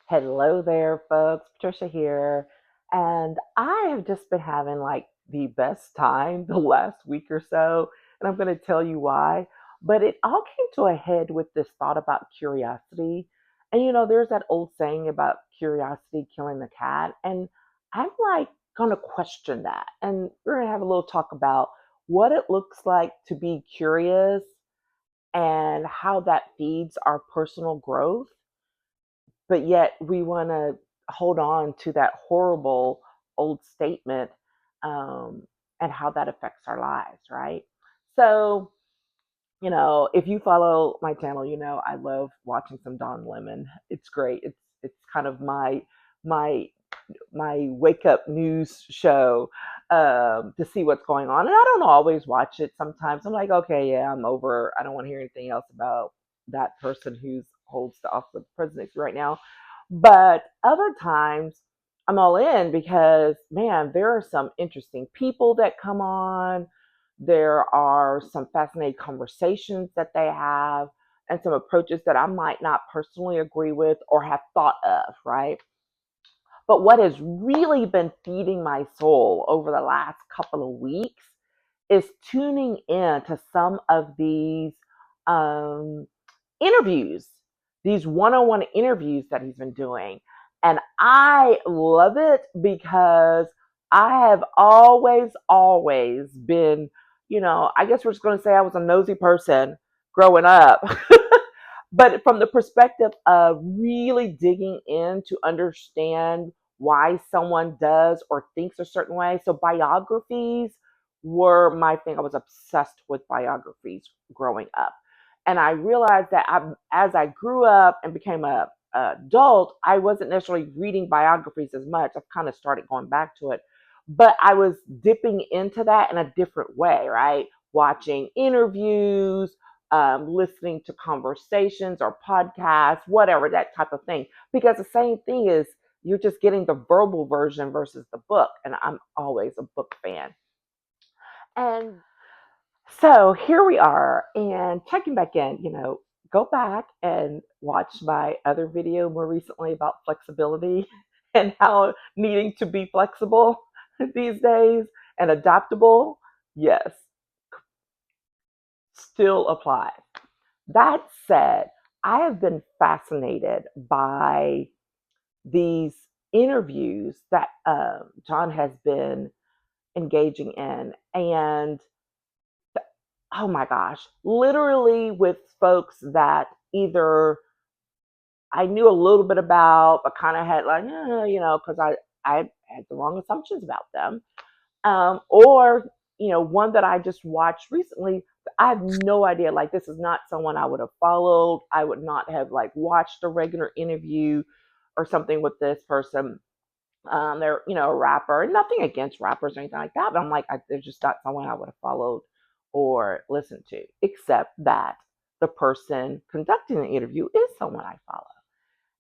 Hello there, folks. Patricia here. And I have just been having like the best time the last week or so. And I'm going to tell you why. But it all came to a head with this thought about curiosity. And there's that old saying about curiosity killing the cat. And I'm like going to question that. And we're going to have a little talk about what it looks like to be curious and how that feeds our personal growth, but yet we want to hold on to that horrible old statement, um, and how that affects our lives, right? So, if you follow my channel, I love watching some Don Lemon. It's great. It's kind of my my wake up news show, to see what's going on. And I don't always watch it. Sometimes I'm like, okay, yeah, I'm over. I don't want to hear anything else about that person who holds the office of presidency right now. But other times I'm all in because, man, there are some interesting people that come on. There are some fascinating conversations that they have and some approaches that I might not personally agree with or have thought of, right? But what has really been feeding my soul over the last couple of weeks is tuning in to some of these um, interviews, these one-on-one interviews that he's been doing. And I love it because I have always been, I guess we're just going to say I was a nosy person growing up. But from the perspective of really digging in to understand why someone does or thinks a certain way. So biographies were my thing. I was obsessed with biographies growing up. And I realized that as I grew up and became a adult, I wasn't necessarily reading biographies as much. I've kind of started going back to it, but I was dipping into that in a different way, right? Watching interviews, listening to conversations or podcasts, whatever, that type of thing. Because the same thing is, you're just getting the verbal version versus the book. And I'm always a book fan. And so here we are, and checking back in, go back and watch my other video more recently about flexibility and how needing to be flexible these days and adaptable. Yes, still applies. That said, I have been fascinated by these interviews that John has been engaging in. And oh my gosh, literally with folks that either I knew a little bit about, but kind of had like, because I had the wrong assumptions about them. Or, one that I just watched recently, I have no idea. Like, this is not someone I would have followed. I would not have like watched a regular interview or something with this person. They're, a rapper, nothing against rappers or anything like that, but I'm like, they're just not someone I would have followed or listened to, except that the person conducting the interview is someone I follow.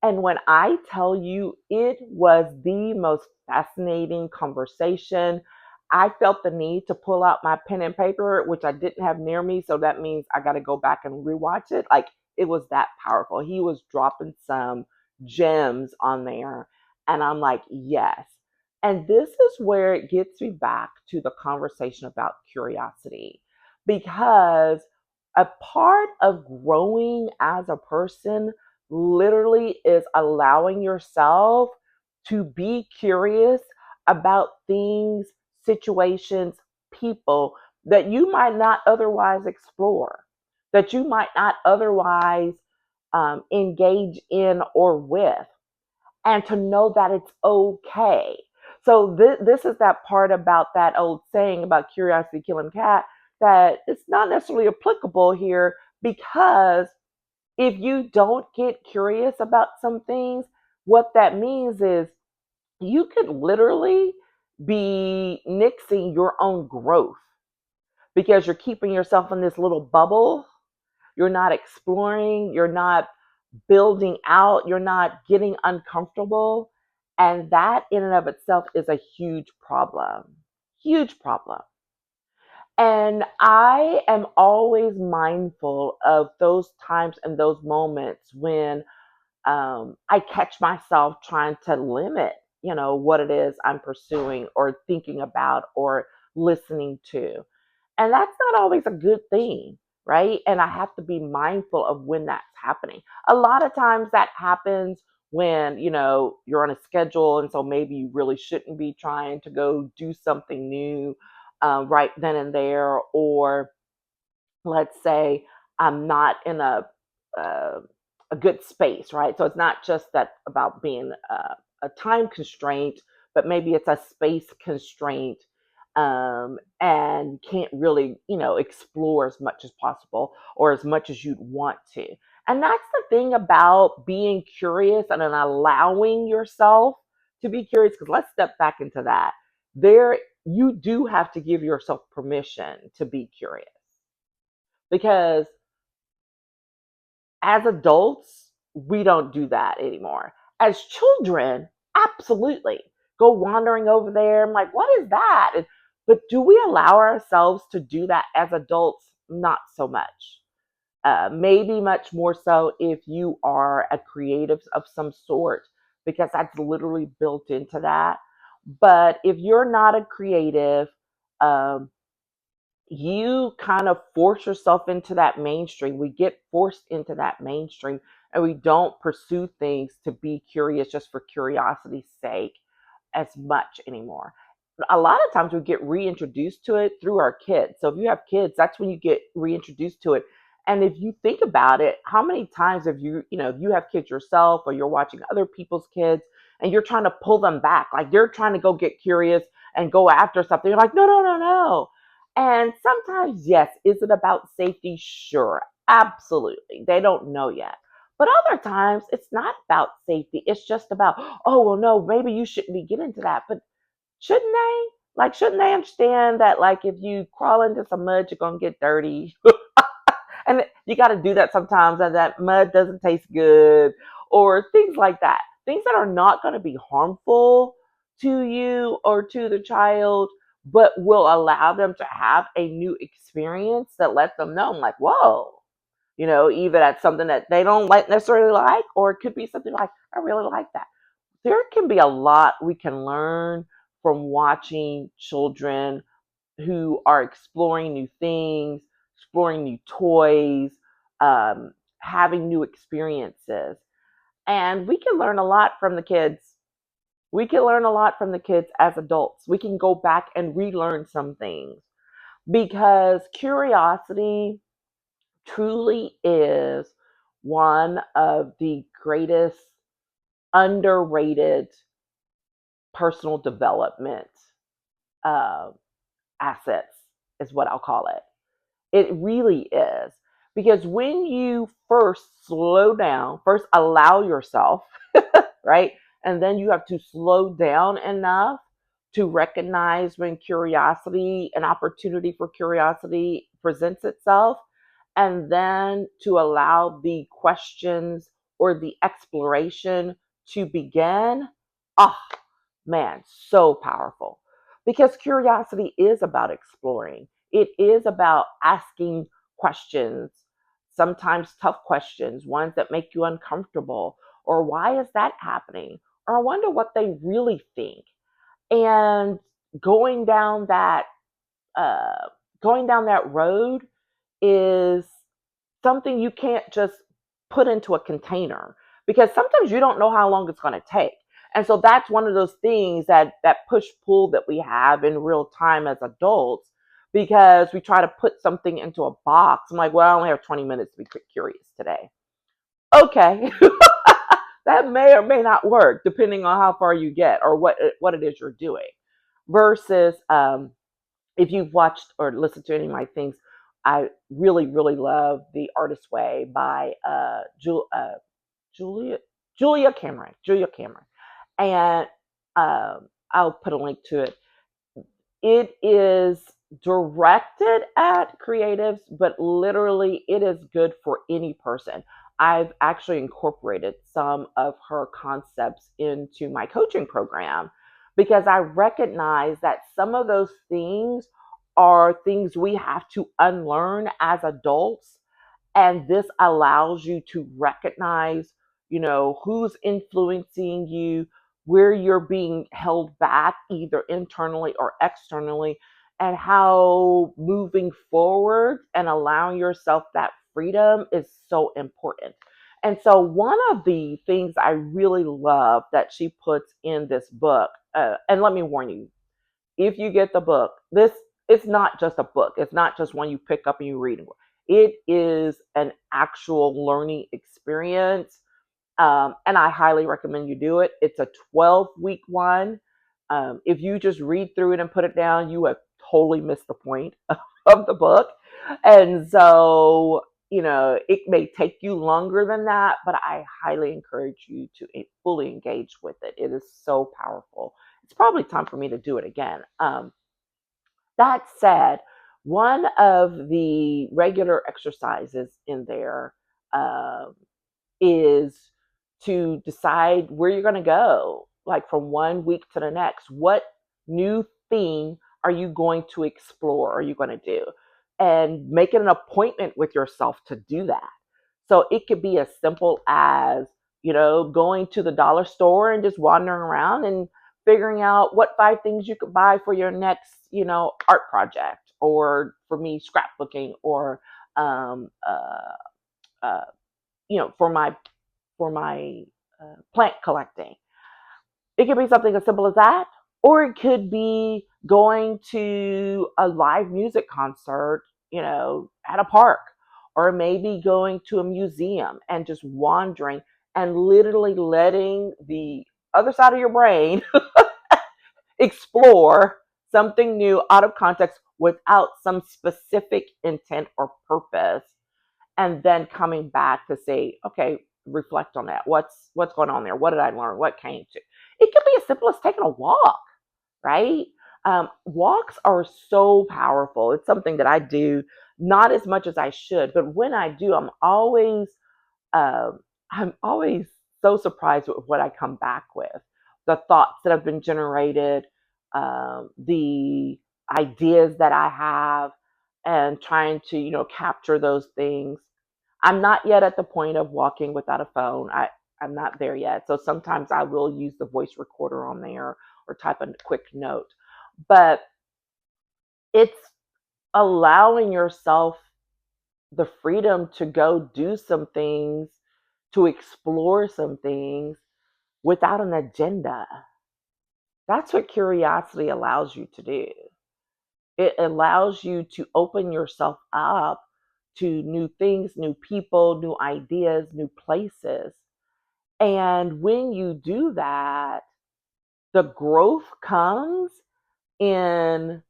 And when I tell you it was the most fascinating conversation, I felt the need to pull out my pen and paper, which I didn't have near me. So that means I got to go back and rewatch it. Like, it was that powerful. He was dropping some gems on there. And I'm like, yes. And this is where it gets me back to the conversation about curiosity, because a part of growing as a person literally is allowing yourself to be curious about things, situations, people that you might not otherwise explore, that you might not otherwise engage in or with, and to know that it's okay. So this is that part about that old saying about curiosity killing cat, that it's not necessarily applicable here, because if you don't get curious about some things, what that means is you could literally be nixing your own growth because you're keeping yourself in this little bubble. You're not exploring, you're not building out, you're not getting uncomfortable. And that in and of itself is a huge problem. Huge problem. And I am always mindful of those times and those moments when I catch myself trying to limit, what it is I'm pursuing or thinking about or listening to. And that's not always a good thing, right? And I have to be mindful of when that's happening. A lot of times that happens when, you're on a schedule. And so maybe you really shouldn't be trying to go do something new right then and there. Or let's say I'm not in uh, a good space, right? So it's not just that about being a time constraint, but maybe it's a space constraint, and can't really, explore as much as possible or as much as you'd want to. And that's the thing about being curious and then allowing yourself to be curious. Because let's step back into that. There, you do have to give yourself permission to be curious because as adults, we don't do that anymore. As children, absolutely. Go wandering over there. I'm like, what is that? But do we allow ourselves to do that as adults? Not so much. Maybe much more so if you are a creative of some sort, because that's literally built into that. But if you're not a creative, um, you kind of force yourself into that mainstream. We get forced into that mainstream and we don't pursue things to be curious just for curiosity's sake as much anymore. A lot of times we get reintroduced to it through our kids. So if you have kids, that's when you get reintroduced to it. And if you think about it, how many times have if you have kids yourself or you're watching other people's kids and you're trying to pull them back, like they're trying to go get curious and go after something. You're like, no, no, no, no. And sometimes, yes, is it about safety? Sure, absolutely. They don't know yet. But other times, it's not about safety. It's just about, oh, well, no, maybe you shouldn't be getting into that. But shouldn't they? Like, shouldn't they understand that, like, if you crawl into some mud, you're going to get dirty? And you got to do that sometimes, and that mud doesn't taste good, or things like that. Things that are not going to be harmful to you or to the child, but will allow them to have a new experience that lets them know, I'm like, whoa, either that's something that they don't like necessarily like, or it could be something like, I really like that. There can be a lot we can learn from watching children who are exploring new things, exploring new toys, having new experiences. And we can learn a lot from the kids. We can learn a lot from the kids as adults. We can go back and relearn some things because curiosity truly is one of the greatest underrated personal development uh, assets, is what I'll call it. It really is. Because when you first slow down, first allow yourself, right? And then you have to slow down enough to recognize when curiosity, an opportunity for curiosity presents itself, and then to allow the questions or the exploration to begin. Ah, man, so powerful. Because curiosity is about exploring, it is about asking questions, sometimes tough questions, ones that make you uncomfortable, or why is that happening? Or I wonder what they really think. And going down that uh, going down that road is something you can't just put into a container because sometimes you don't know how long it's going to take. And so that's one of those things that push pull that we have in real time as adults because we try to put something into a box. I'm like, well, I only have 20 minutes to be curious today. Okay. That may or may not work depending on how far you get or what it is you're doing versus if you've watched or listened to any of my things, I really, really love The Artist's Way by Julia Cameron. Julia Cameron, and I'll put a link to it. It is directed at creatives, but literally, it is good for any person. I've actually incorporated some of her concepts into my coaching program because I recognize that some of those things are things we have to unlearn as adults. And this allows you to recognize who's influencing you, where you're being held back, either internally or externally, and how moving forward and allowing yourself that freedom is so important. And so, one of the things I really love that she puts in this book, and let me warn you, if you get the book, this it's not just a book. It's not just one you pick up and you read. It is an actual learning experience, and I highly recommend you do it. It's a 12-week one. If you just read through it and put it down, you have totally missed the point of the book. And so, it may take you longer than that, but I highly encourage you to fully engage with it. It is so powerful. It's probably time for me to do it again. That said, one of the regular exercises in there um, is to decide where you're going to go, like from one week to the next. What new thing are you going to explore? Are you going to do? And make it an appointment with yourself to do that. So it could be as simple as, going to the dollar store and just wandering around and figuring out what 5 things you could buy for your next, art project, or for me, scrapbooking, or uh, for my plant collecting. It could be something as simple as that, or it could be going to a live music concert, at a park, or maybe going to a museum and just wandering and literally letting the other side of your brain explore something new out of context without some specific intent or purpose, and then coming back to say, okay, reflect on that. What's going on there? What did I learn? What came to? It could be as simple as taking a walk, right? Walks are so powerful. It's something that I do not as much as I should, but when I do, um, I'm always so surprised with what I come back with. The thoughts that have been generated, the ideas that I have, and trying to, capture those things. I'm not yet at the point of walking without a phone. I'm not there yet. So sometimes I will use the voice recorder on there or type a quick note. But it's allowing yourself the freedom to go do some things, to explore some things without an agenda. That's what curiosity allows you to do. It allows you to open yourself up to new things, new people, new ideas, new places. And when you do that, the growth comes in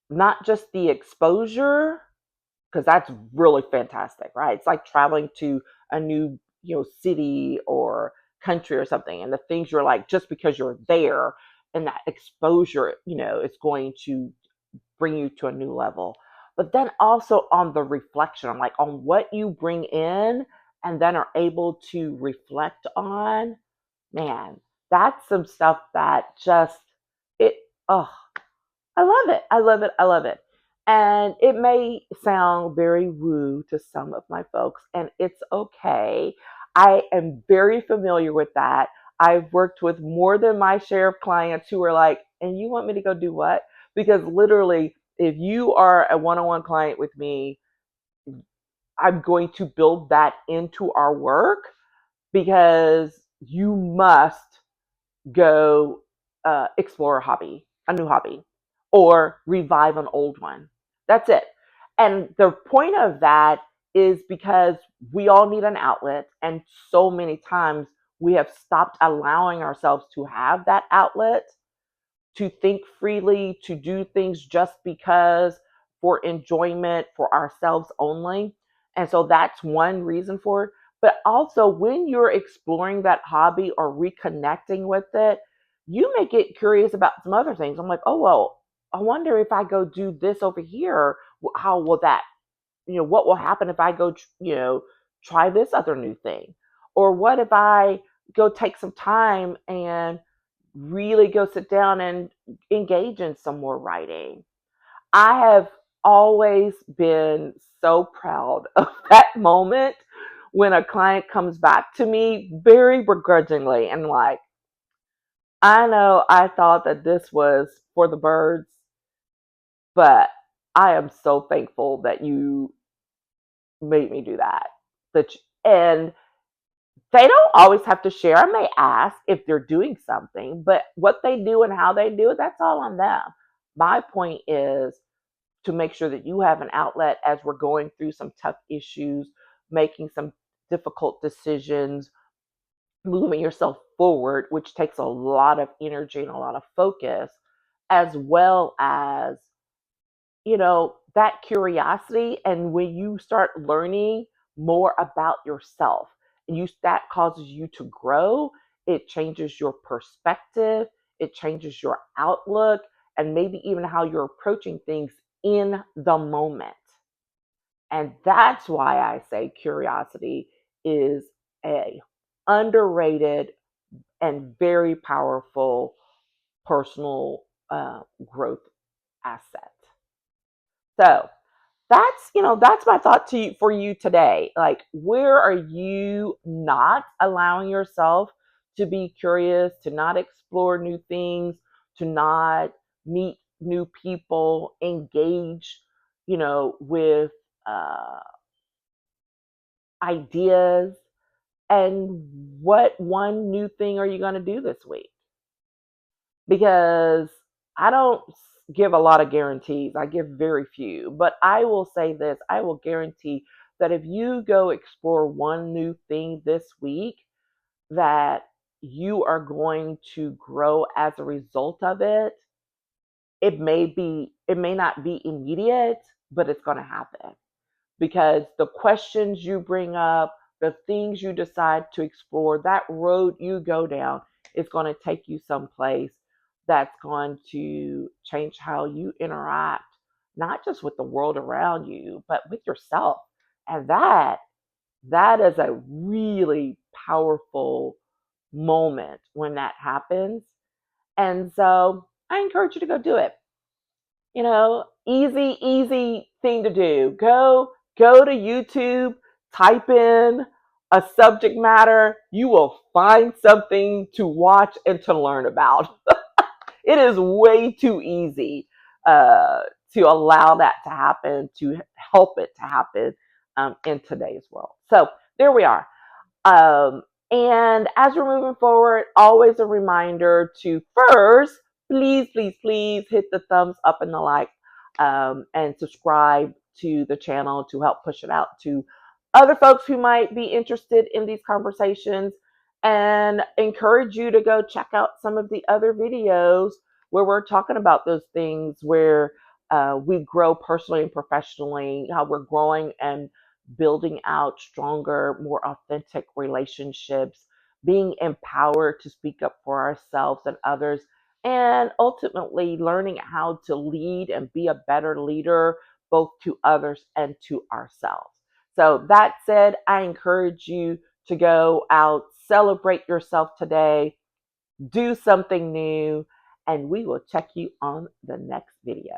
not just the exposure, because that's really fantastic, right? It's like traveling to a new, city or country or something, and the things you're like, just because you're there and that exposure, it's going to bring you to a new level. But then also on the reflection, I'm like, on what you bring in and then are able to reflect on, man, that's some stuff that just, it, oh, I love it. I love it. I love it. And it may sound very woo to some of my folks, and it's okay. I am very familiar with that. I've worked with more than my share of clients who are like, and you want me to go do what? Because literally, if you are a one on one client with me, I'm going to build that into our work, because you must go explore a new hobby, or revive an old one. That's it. And the point of that is because we all need an outlet. And so many times we have stopped allowing ourselves to have that outlet, to think freely, to do things just because, for enjoyment, for ourselves only. And so that's one reason for it. But also, when you're exploring that hobby or reconnecting with it, you may get curious about some other things. I'm like, oh, well, I wonder if I go do this over here, how will that, what will happen if I go, try this other new thing? Or what if I go take some time and really go sit down and engage in some more writing? I have always been so proud of that moment when a client comes back to me very begrudgingly and like, I know I thought that this was for the birds, but I am so thankful that you made me do that. And they don't always have to share. I may ask if they're doing something, but what they do and how they do it, that's all on them. My point is to make sure that you have an outlet as we're going through some tough issues, making some difficult decisions, moving yourself forward, which takes a lot of energy and a lot of focus, as well as that curiosity. And when you start learning more about yourself and that causes you to grow, it changes your perspective, it changes your outlook, and maybe even how you're approaching things in the moment. And that's why I say curiosity is a underrated and very powerful personal growth asset. So that's my thought to you for you today. Like, where are you not allowing yourself to be curious, to not explore new things, to not meet new people, engage, with uh, ideas, and what one new thing are you going to do this week? Because I don't give a lot of guarantees. I give very few. But I will say this, I will guarantee that if you go explore one new thing this week, that you are going to grow as a result of it. It may not be immediate, but it's going to happen because the questions you bring up, the things you decide to explore, that road you go down is going to take you someplace that's going to change how you interact, not just with the world around you, but with yourself. And that is a really powerful moment when that happens. And so I encourage you to go do it. Easy thing to do. Go to YouTube, type in a subject matter. You will find something to watch and to learn about. It is way too easy uh, to allow that to happen, to help it to happen in today's world. So there we are. Um, and as we're moving forward, always a reminder to first, please hit the thumbs up and the like, and subscribe to the channel to help push it out to other folks who might be interested in these conversations, and encourage you to go check out some of the other videos where we're talking about those things where we grow personally and professionally, how we're growing and building out stronger, more authentic relationships, being empowered to speak up for ourselves and others, and ultimately learning how to lead and be a better leader, both to others and to ourselves. So, that said, I encourage you to go out, celebrate yourself today, do something new, and we will check you on the next video.